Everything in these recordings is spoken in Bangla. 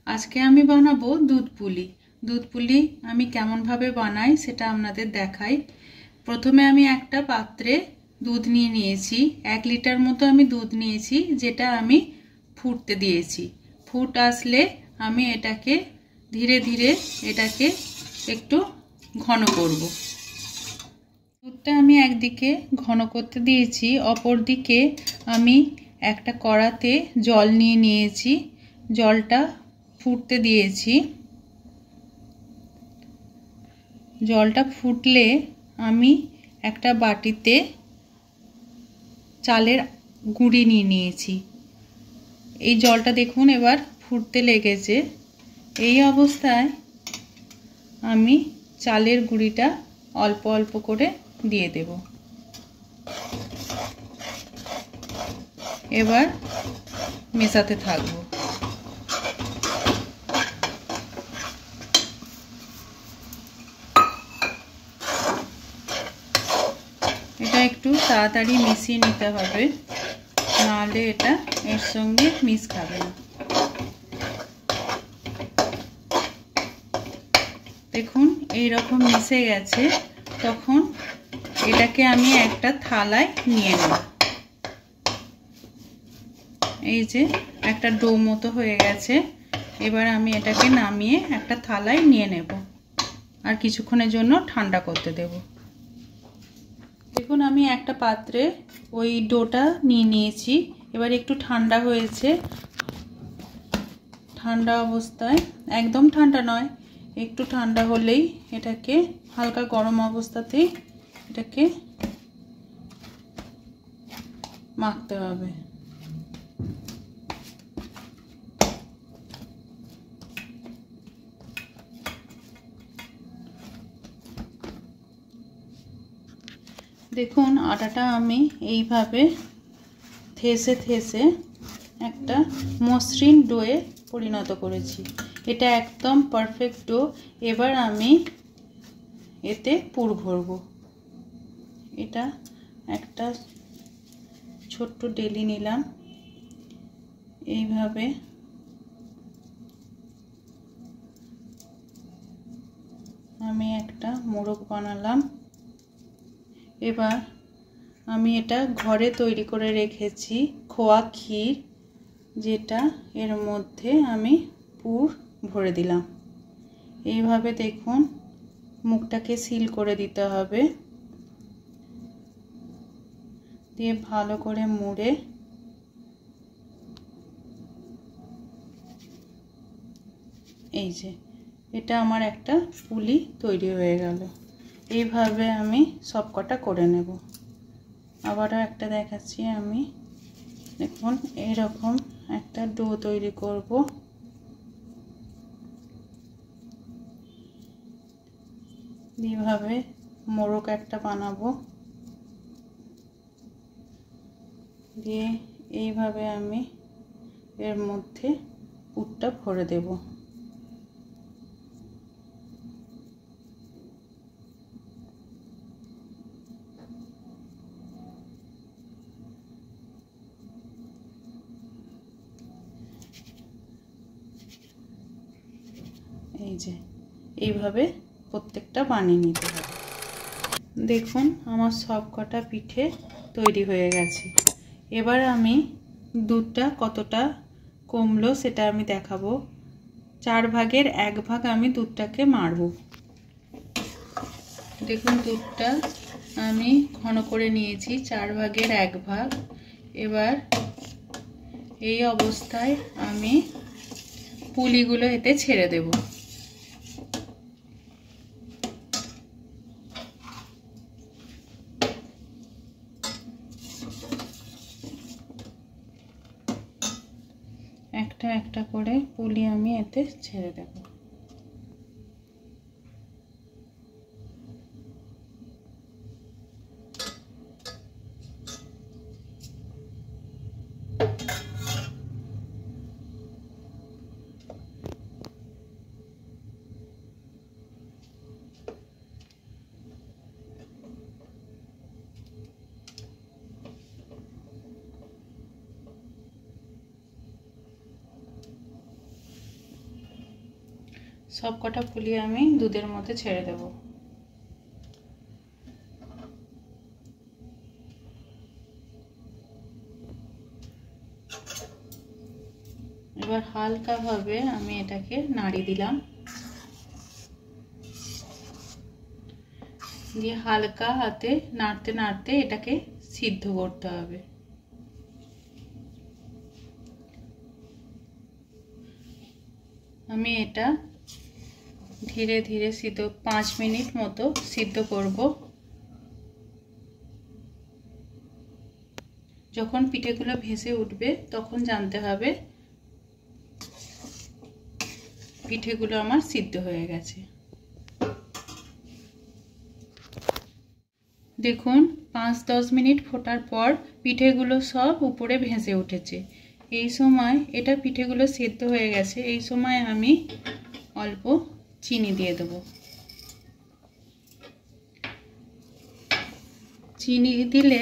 আজকে আমি বানাবো দুধ পুলি। দুধ পুলি আমি কেমন ভাবে বানাই সেটা আপনাদের দেখাই। প্রথমে আমি একটা পাত্রে দুধ নিয়ে নিয়েছি। 1 লিটার মতো আমি দুধ নিয়েছি, যেটা আমি ফুটতে দিয়েছি। ফুট আসলে আমি এটাকে ধীরে ধীরে এটাকে একটু ঘন করব। দুধটা আমি একদিকে ঘন করতে দিয়েছি, অপর দিকে আমি একটা কড়াতে জল নিয়ে নিয়েছি। জলটা ফুটতে দিয়েছি। জলটা ফুটলে আমি একটা বাটিতে চালের গুঁড়ি নিয়ে নিয়েছি। এই জলটা দেখুন এবার ফুটতে লেগেছে। এই অবস্থায় আমি চালের গুঁড়িটা অল্প অল্প করে দিয়ে দেব। এবার মেশাতে থাকবো। এটা একটু তাড়াতাড়ি মিশিয়ে নিতে হবে, নাহলে এটা এর সঙ্গে মিশ খাবে না। দেখুন এই রকম মিশে গেছে। তখন এটাকে আমি একটা থালায় নিয়ে নেব। এই যে একটা ডো মতো হয়ে গেছে। এবার আমি এটাকে নামিয়ে একটা থালায় নিয়ে নেব আর কিছুক্ষণের জন্য ঠান্ডা করতে দেব। দেখুন আমি একটা পাত্রে ওই ডোটা নিয়ে নিয়েছি। এবার একটু ঠান্ডা হয়েছে। ঠান্ডা অবস্থায়, একদম ঠান্ডা নয়, একটু ঠান্ডা হলেই এটাকে হালকা গরম অবস্থাতেই এটাকে মাখতে হবে। দেখুন আটাটা আমি এইভাবে থেসে থেসে একটা মসৃণ ডোয়ে পরিণত করেছি। এটা একদম পারফেক্ট ডো। এবার আমি এতে পুর ভরব। এটা একটা ছোট্ট ডেলি নিলাম, এইভাবে আমি একটা মোড়ক বানালাম। এবার আমি এটা ঘরে তৈরি করে রেখেছি খোয়া ক্ষীর, যেটা এর মধ্যে আমি পুর ভরে দিলাম। এইভাবে দেখুন মুখটাকে সিল করে দিতে হবে, দিয়ে ভালো করে মুড়ে এই যে এটা আমার একটা পুলি তৈরি হয়ে গেল। এইভাবে আমি সবকটা করে নেব। আবারও একটা দেখাচ্ছি আমি। দেখুন এইরকম একটা ডো তৈরি করব। এইভাবে মোড়ক একটা বানাবো, দিয়ে এইভাবে আমি এর মধ্যে পুরটা ভরে দেব। এই যে এইভাবে প্রত্যেকটা বানিয়ে নিতে হবে। দেখুন আমার সব কটা পিঠে তৈরি হয়ে গেছে। এবার আমি দুধটা কতটা কমলো সেটা আমি দেখাবো। 4 ভাগের 1 ভাগ আমি দুধটাকে মারব। দেখুন দুধটা আমি ঘন করে নিয়েছি 4 ভাগের 1 ভাগ। এবার এই অবস্থায় আমি পুলিগুলো এতে ছেড়ে দেব। একটা একটা করে পুলি আমি এতে ছেড়ে দেব। সব কটা পুলি আমি দুধের মধ্যে ছেড়ে দেব। এবার হালকাভাবে আমি এটাকে নাড়িয়ে দিলাম, দিয়ে হালকা হাতে নাড়তে নাড়তে এটাকে সিদ্ধ করতে হবে। আমি এটা ধীরে ধীরে 5 মিনিট মতো সিদ্ধ করব। যখন পিঠেগুলো ভেসে উঠবে তখন জানতে হবে পিঠেগুলো আমার সিদ্ধ হয়ে গেছে। দেখুন 5-10 মিনিট ফোটার পর পিঠেগুলো সব উপরে ভেসে উঠেছে। এই সময় এটা পিঠেগুলো সেদ্ধ হয়ে গেছে। এই সময় আমি অল্প চিনি দিয়ে দেব। চিনি দিলে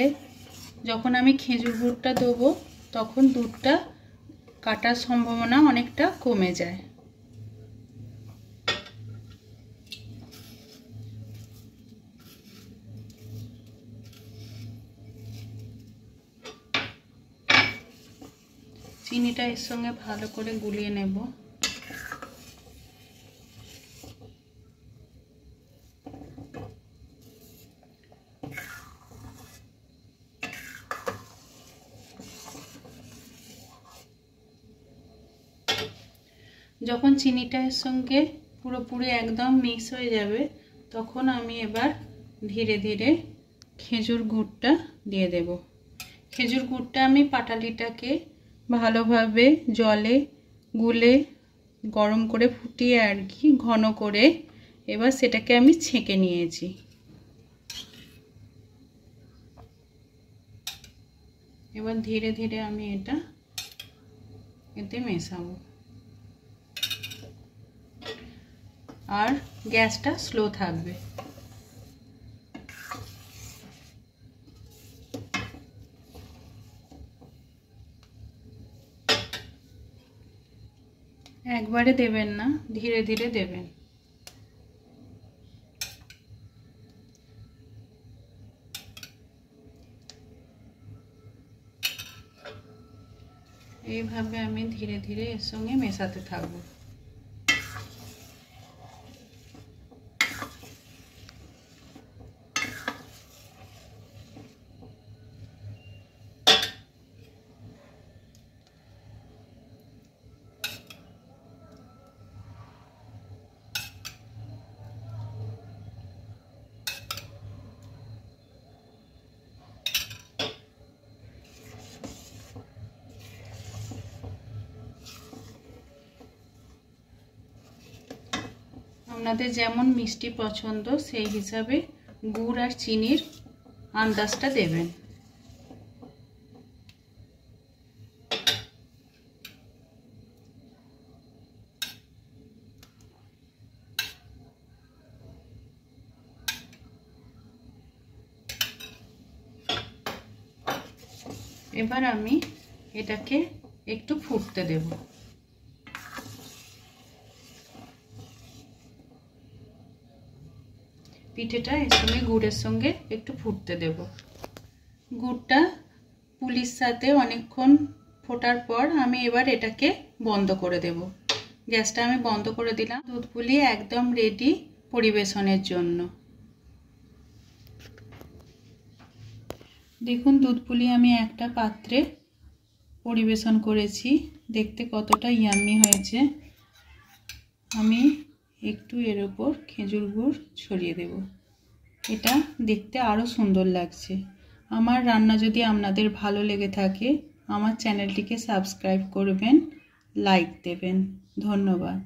যখন আমি খেজুর গুড়টা দেবো তখন দুধটা কাটার সম্ভাবনা অনেকটা কমে যায়। চিনিটা এর সঙ্গে ভালো করে গুলিয়ে নেব। যখন চিনিটা এর সঙ্গে পুরোপুরি একদম মিক্স হয়ে যাবে তখন আমি এবার ধীরে ধীরে খেজুর গুড়টা দিয়ে দেব। খেজুর গুড়টা আমি পাটালিটাকে ভালোভাবে জলে গুলে গরম করে ফুটিয়ে আর কি ঘন করে এবার সেটাকে আমি ছেঁকে নিয়েছি। এবার ধীরে ধীরে আমি এটা এতে মেশাবো আর গ্যাসটা স্লো থাকবে। একবারে দেবেন না, ধীরে ধীরে দেবেন। এইভাবে আমি ধীরে ধীরে এর সঙ্গে মেশাতে থাকবো। আপনাদের যেমন মিষ্টি পছন্দ সেই হিসাবে গুড় আর চিনির আন্দাজটা দেবেন। এবার আমি এটাকে একটু ফুটতে দেব। পিঠেটা এর সঙ্গে গুড়ের সঙ্গে একটু ফুটতে দেব। গুড়টা পুলির সাথে অনেকক্ষণ ফোটার পর আমি এবার এটাকে বন্ধ করে দেব। গ্যাসটা আমি বন্ধ করে দিলাম। দুধ পুলি একদম রেডি পরিবেশনের জন্য। দেখুন দুধ পুলি আমি একটা পাত্রে পরিবেশন করেছি। দেখতে কতটা ইয়াম্মি হয়েছে। আমি একটু এর উপর খেজুর গুড় ছড়িয়ে দেব। এটা দেখতে আরও সুন্দর লাগছে। আমার রান্না যদি আপনাদের ভালো লেগে থাকে আমার চ্যানেলটিকে সাবস্ক্রাইব করবেন, লাইক দেবেন। ধন্যবাদ।